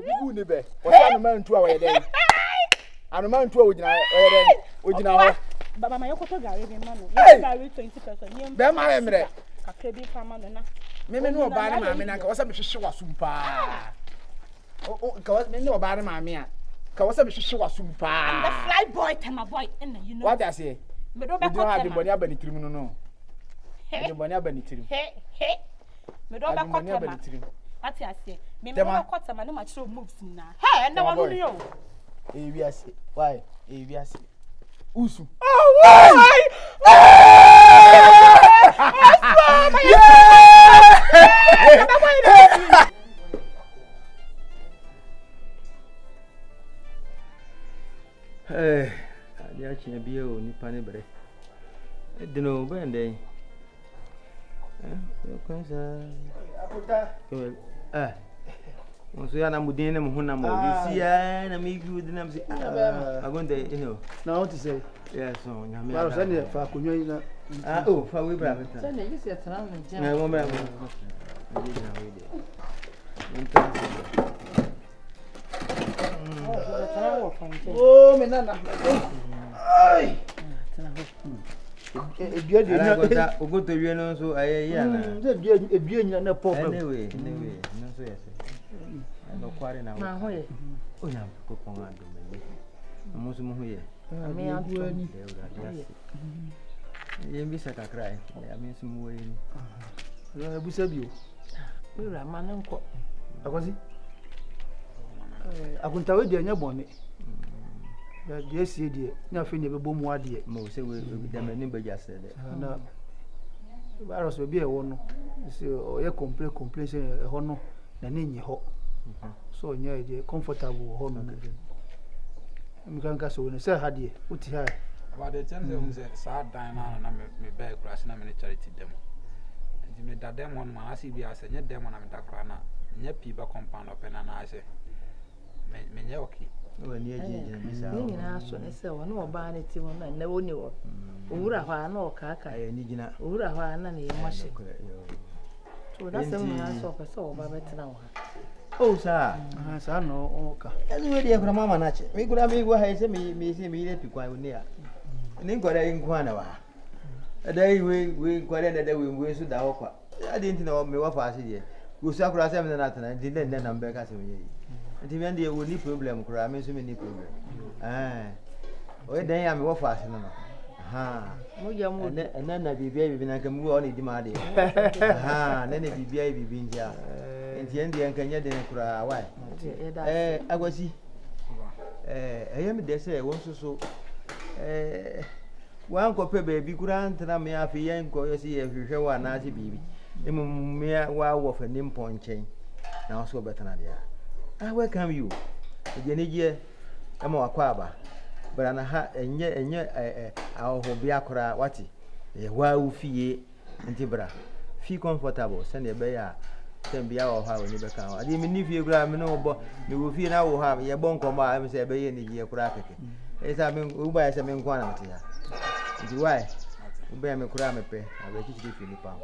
Igu ni be. Osa no man to awe den. Anu man to ogina awe den. Ogina ho. Baba ma yokoto gari be ma no. Gari 20%. Be ma emre. Kakra bi fama no na. Me no oba ne maame na ka wasa be hwehwe wasum pa. O ka wasa me no oba ne maame a. Ka wasa be hwehwe wasum pa. I'm the fly boy, Tema Boy, and you know. What I say? Me do be ko Tema. Boni abanitirim no no. Me boni abanitirim. He. Me do be ko Tema. What I say? Me do ko Tema no match moves na. Hey, na wanu ni yo. Wi ase. Why? Wi ase. Usu. Oh, why? Hey, I can't be able to panic. I don't know when they. So I'm within them when I'm over. See, I make you the name. I'm going to, you know. Now to say, yes, so I'm going to send you for Kunya. Oh, for we brave it. Send you see a tram. I won't be oh, menana. Ai. Ebia de na go to you no so aye ya na. Ebia nyina na problem. Anyway, no so yes. No kware na. Na ho ye. O nya ko pon ado me. Mo so mo ho ye. Me antu ani. Ye bi sa kakra e. Ya me so mo we ni. Na busa bio. We ra ma nko. Akwasi? Akuntawe de anya bone. Ya de sie de nya fe ne bebo mu ade. Mo se we de me ni beja se de. Na ba so bi e wo no. Se o ye complain se e ho no na ne nyi ho. So nya de comfortable ho no. Mi kan ka so ne se ha de uti ha. Ba de chance we say sa dan na me be class na me charity dem. Ndi me da dem on ma asi bi ase nye dem na me da kra na nye pi ba compound open na ase. Me nye okay. O ni eje bi sa. Ni na so ne se wona oba na ti mo na woni wo. Owura hwa na o ka aka. Aye ni gina. Owura hwa na na ye mo hye. So that's the one I saw person oba betina wo ha. Oh sir. Sa no o ka. Enu we de kura mama na che. Me kura me go ha se me se me ile pi kwa ni a. Ni nkora nkwa na wa. Adai we kware na da we so da hokwa. Ade nti na me wa fa ase de. Go so akura se me na tana nti den na mbe ka se me yi. Nti me de we ni problem kura me so me ni problem. O den ya me wa fa ase no no. Mo ya mo na bibia bibi na kam wo ni di ma de. Na bibia bibi ntia. Nti en de nkanya de kura wa. Agwasi. Ayem de se won so wan ko pe baby kura ntana me afi yen ko yesi ye hwehwe wa na ase bibi emum me wa wo fa nim ponchen na so betana dia welcome you ejenije ama wakwa aba bara na ha enye aho bia kura wati ye wa ufie nti bra feel comfortable send be ya tembia wo ha woni be kan ade me ni fie kura me no bo me wo fie na wo ha ye bon ko ma am se be ye ni je kura keke esa me uba ya se me nkwa na mtia ndi why uba ya me kura me pe abe kichi fi ni pa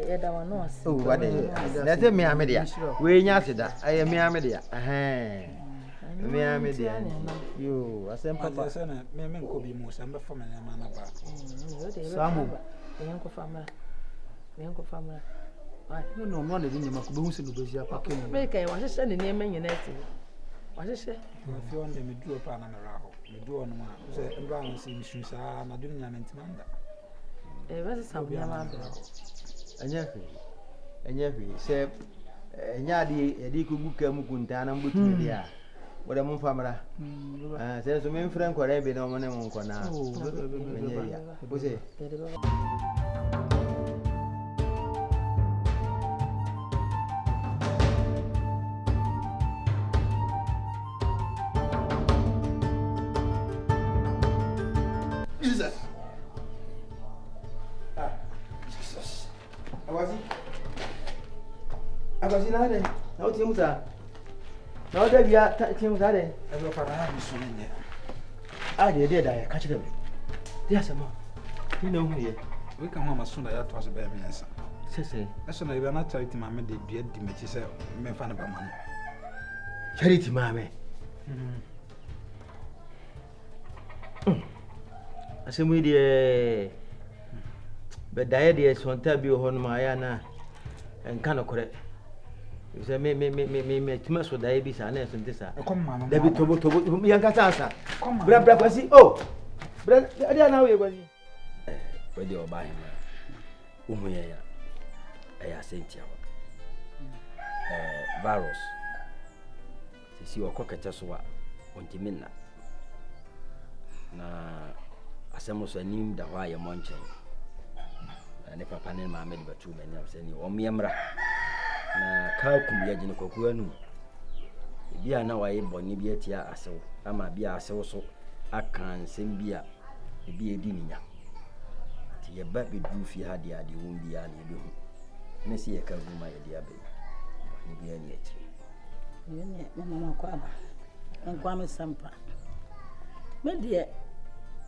eda wa no ase o wa de na se me ame dia we nya sida aye me ame dia me ame dia yo asem papa se na me nko bi mu se mbe fa me na ma na ba Samu me nko famra no de ni ma ko be hu se no be sia pa ke no be kai wa se ne ne nyina ati wa se fi on de me duo pa na me ra ho me duo no ma se mbra no se misu sa na du nya menti manda ba se samu ya ma be enya fi se enya di ko buka mu kunta na mbutu dia wada mun famara se so me friend ko rebe no mo ne mun ko na enya bose Agwasi na de na o ti musa na o de bia ti musa de e be fa na mi so ne de da ya ka chi de dia sama ni no hu ye we kan ho ma so da ya to so be mi ensa se eso na ibe na charity ma me de bia di me chi se me fa na ba ma no Charity mame. Asemu de be dae de sonta bi ho no ma ya na enka no kore. Se me tuma so dae bi sa na sonte sa. Da bi tobo yan ka sa. Bra kwasi oh. Bra dia na we kwasi. We de oba hin. Umu ya. Aya sentia. Virus. Si wakokata so a ontimina. Na asɛm so anim da hɔ a yɛ mɔnkyɛn ne papa ne maame de bɛtu m'anim sɛ ni ɔmmra na kaa kum yɛ gyene kwakuo anum ebi a na wayɛ bɔne bi atia asew ama bi a asew so aka nsɛm bi a ebi edi ne nya ti yɛ ba bɛduru fie ha de ade wɔn bi a na ebehu ne si yɛ ka gu ma yɛ de abɛ ne bi ani akyire ne mama kwa ba nkwa me sampa me de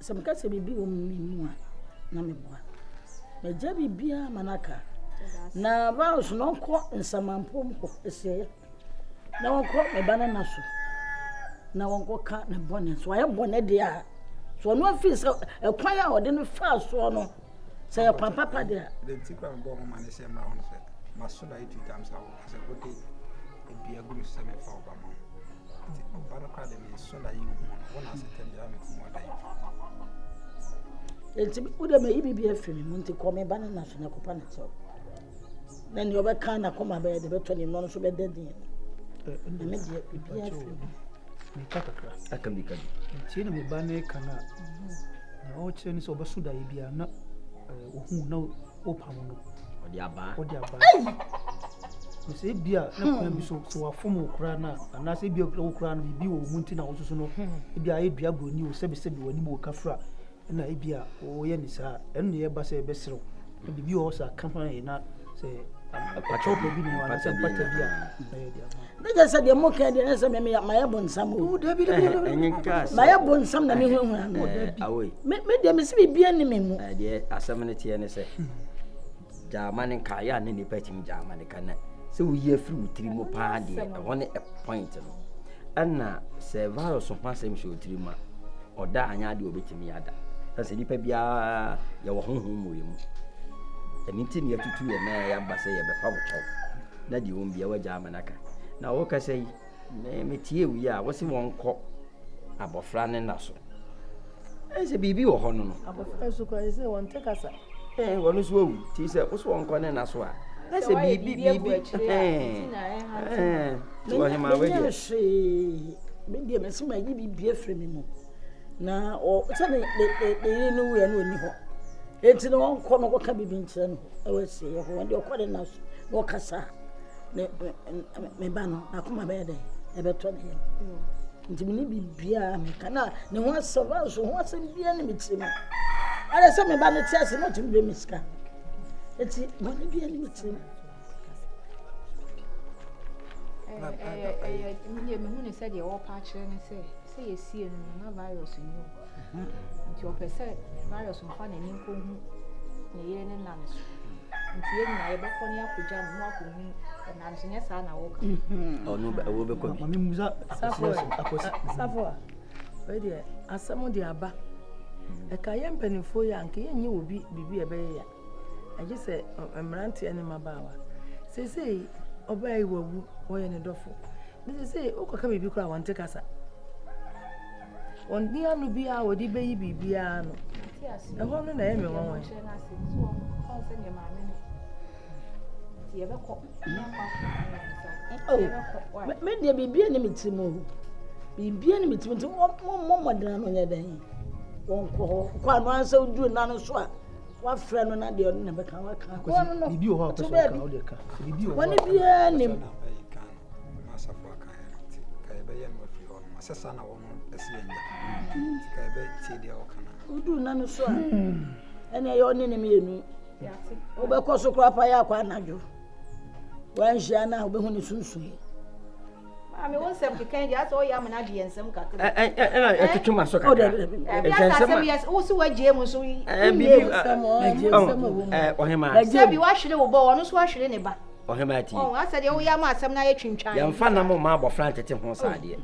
some kase bibi o mimu a na me boa me ja bibia manaka na ba so no ko nsamampo mko ese na wonko me bana na so na wonko ka na bone so aye bone de a so no afi se ekwan a ode no fa so no se ya papa de a the tikwa mbo mo mane se mra hono se masoda 2 times awo se kote e bia guru se me fa obama obara kwa de me soda yi wona se tembia me ko moda yi enti ude me ibibi afiri mu nti ko me bana na so na kopa na so na ni obeka na koma be de beto ni no so be dedin me de bibi afiri ni kakakra akambi nti na me bana kana na o che ni so obesuda yi bia na ohun na opam no odi aba se bia na kwan bi so wafom okura na ana se bia okura no bibi wo munti na wososo no bia aye dua broni wo sebi wani mo kafra na bia wo ye ni sa enu ye ba se be serew bibi wo sa kampanye na se apacho bi ni wana se pata bia na ye dia na je se de mo ka de na se me ya bonsam o dabi enyenka ma ya bonsam na me hu hu na away me de me se bibia ni me mu de asam ne tie ne se jamani ka ya ne ni patim jamani kana se wo ye free utiri mo pa de won a point no ana se virus so pa sem show utiri ma oda anya de obetimi yada se nipa bia ya wo honhom mo yemu eni tin ya tutu ye na ya ba se ye be fa wo chaw na di won bia wa jamani aka na wo ka sei me tie wi a wo se won kɔ abofra ne na so se bibi wo ho no abofra so kwa se won tekasa wonu so wu ti se wo so won kɔ ne na so a na se bibi so he ma we me de me se ma yi bibi afre me mu na o se ne de no wu ya no ni ho enti no won kɔ no ka bibi nkyere no e we se ye ho won de kɔ de na so no kasa me ba no akoma be de e be to ne nti me ni bibia me kana ne ho asaba so ho asem bia ne me timi ale se me ba ne tiase no timi be miska eti mo ne bia ne me timi me hu ne se de wo pa kire ne se ye sie no na virus ni nti o pese virus mfa na ni ko hu ne ye ne na so nti ye na ye be ko ne akogya no akohu na nso nye sa na wo ka onu be wo be ko mami muza safo we de asamo de aba e ka ye mpanifo ya nke ye nye obi bibi e be ya age se emrante ene mabawa sesei obai wawu wo ye ne dofo ne sesei okaka bibi kura wonte kasa on ni anu bia wodi beyi bibia no e ho no na ye me won won me de bibia ni mitimo bibia ni mitimo nti mo modana no nya dan won ko kwa no ansa udu na no so a wa frɛ no na de on na beka wa ka ko no bibi o ha person ka o de ka bibi o woni bia ni masafu akaya ka ebe ye no fi on masesa na won esi enya ka ebe tie dia o kana udu na no so a ene ye oni ne me enu o be ko so kra pa ya kwa najo wan hia na o be hu ni sunsun Ami won sem kikan dia so ya mana de ensem kakra e tutu ma so kakra e ensem yes wo si waje mu so bibi o he ma se bi wa hwere wo bo wono so hwere ne ba Oh, Hemati. Oh, I said, oh, yeah, my son, I twintwan. Yam fan na mo ma abofra ntete ho saade.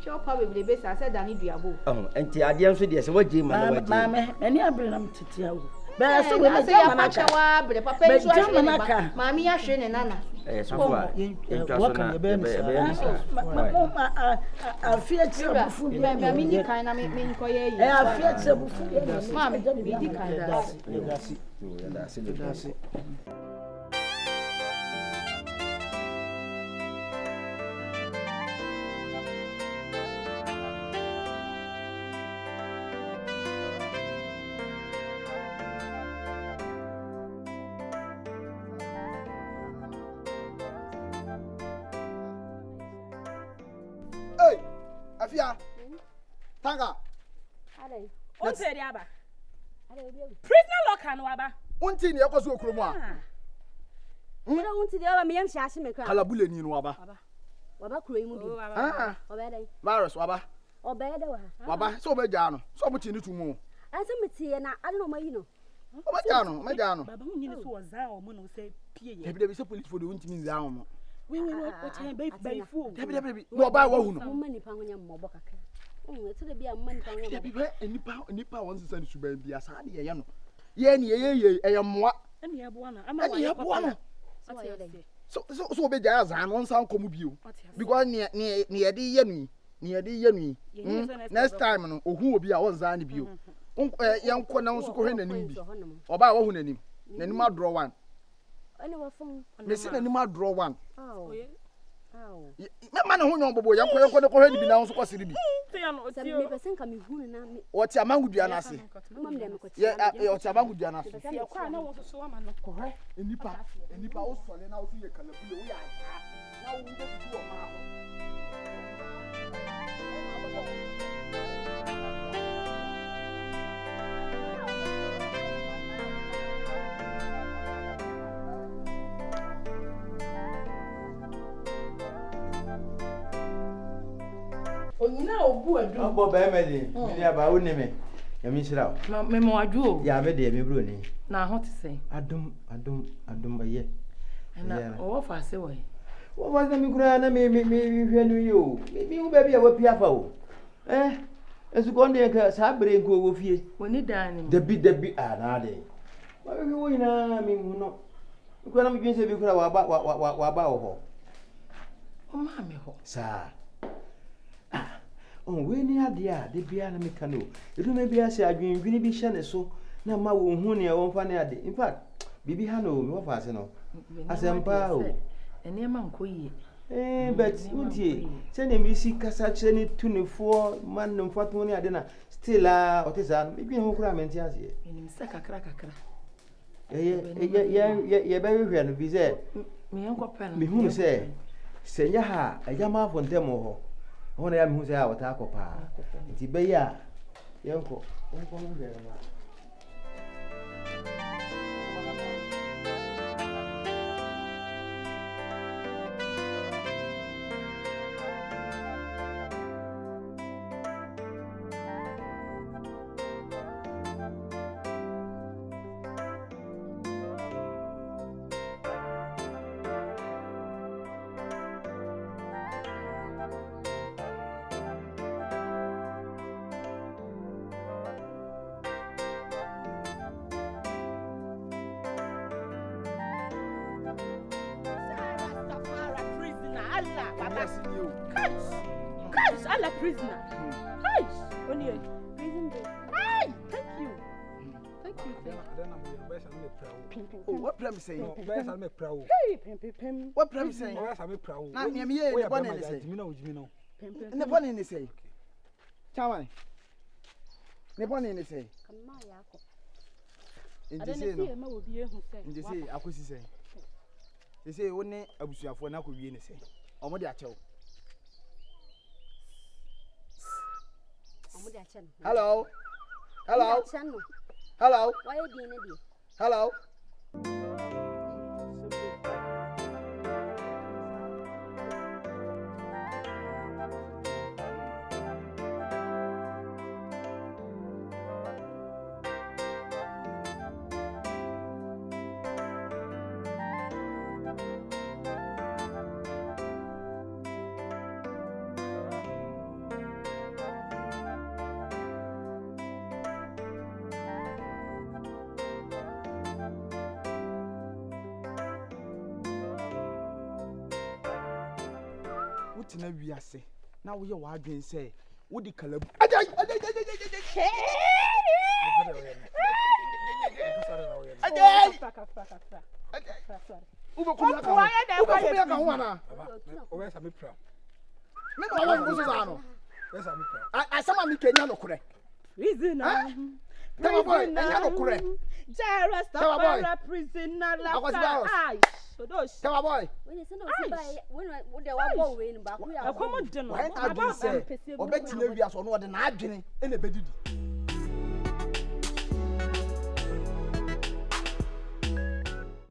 Sure, probably best. I said, I need you abo. Oh, enti ade nso de se waje ma na waje. Mama, any abrenam titia. But so we say Manaka, but Papa, Mammy, I shouldn't, and Nana. So welcome, I fear food. I mean, kind of make me call you. I fear food. Mammy, don't be kind. That's it. Afia. Tanga. Ale. O te di aba. Prisoner locker no aba. Unti ne yakoso okromu a. Mura unti di aba me yam hyase me kra. Kala buleni no aba. Waba kro yi mu bi. Oba dai. Virus waba. Oba da wa. Waba so be ja no. So mo ti ni tumu. Ase me tie na ade no mayi no. Oba ja no, me ja no. Baba hu nyine so oza o mo no se pie ye. Ebi de se police for the unti mi za mo. We o chen bay fu. Debi. No ba wa hu no. Mo mani pa honya mo bokaka. Etire bia mani pa honya. Debi nipa won sesa ni suban bia sa de ye no. Ye ni ye eyemmoa. Ene ye boa na. Ama wa ye boa no. So be ja za no nsan komu bio. Because ni ye de ye nu. Ni ye de ye nu. Next time no ohu obi a won za ni bio. Ye nko na nso ko hwe nanim bi. Oba wa hu nanim. Nanim adro one. Ene wa fon. Me se nanim adro one. Oh. Me ma na hu nyon bobo ye nko de ko hwe ni bi na nso ko siri bi. Me pesen ka me hu na me. O ti amangudua na ase. Mam de me ko ti. Ye o ti amangudua na ase. Ye kwa na wo so ama no. Ko hwe enipa o sole na o si ye kala bule wo ya na wo de du o ma ho. Onyina obu adu. Obo be me di. Mi aba wo ni me. Ya mi sira. Me mo adu o. Ya me de me bro ni. Na ho te sei. Adum aye. Na o fa se wo. Wo fa mi kura na me hwe nu yo. Mi hu ba bia wa pia fa o. Esu ko ndie ka sa bere nko wo fie. Woni dan ni. Dabi na de. Wa hwe wo ina mi hu no. Kura na mi dwen se bi kura wa ba wo ho. O ma me ho. Sa we ni ade a de bia na meka no edu me bia se adwendwene bi hye ne so na ma wo hu ne wo mfa ne ade in fact bibi ha no me wo fa ase no asempa o ene ma nko yi but untie se ne mi si kasa kire ni tunefo man no mfa to ne ade na still a otisa no bibi hu kura menti ase ene mi se kakra ye be hwe no bi se me enko pe no me hu se nya ha ayama afo ntemo ho ona ya mihu se a wata akopa nti be ya yenko no hwere ma Guys, Allah prisoner. Guys, on you. Prison day. Hey, thank you. Oh, what pram say? Hey, pim. What pram say? Na me ye ne bone ne say. Ne bone ne say. Chawan. Ne bone ne say. Kama yako. Nje say no. Nje say akosi say. They say woni abusuafo na ko wie ne say. Omo de achew. Hello. Hello. Hello. Why you doing it? Hello. tena wiase na wo ye wa adwen say wo di kalabu Uba kuya ka ho ana o we sa me pra me no wa nguso za no we sa me pra asama mi kenya no kure prisoner Tema Boy enya no kure Jara stop prisoner la Tema Boy When say no si buy when they wa go we no ba ku ya akomo de no why ta do say obetina wiase no de na adwene e na bedidi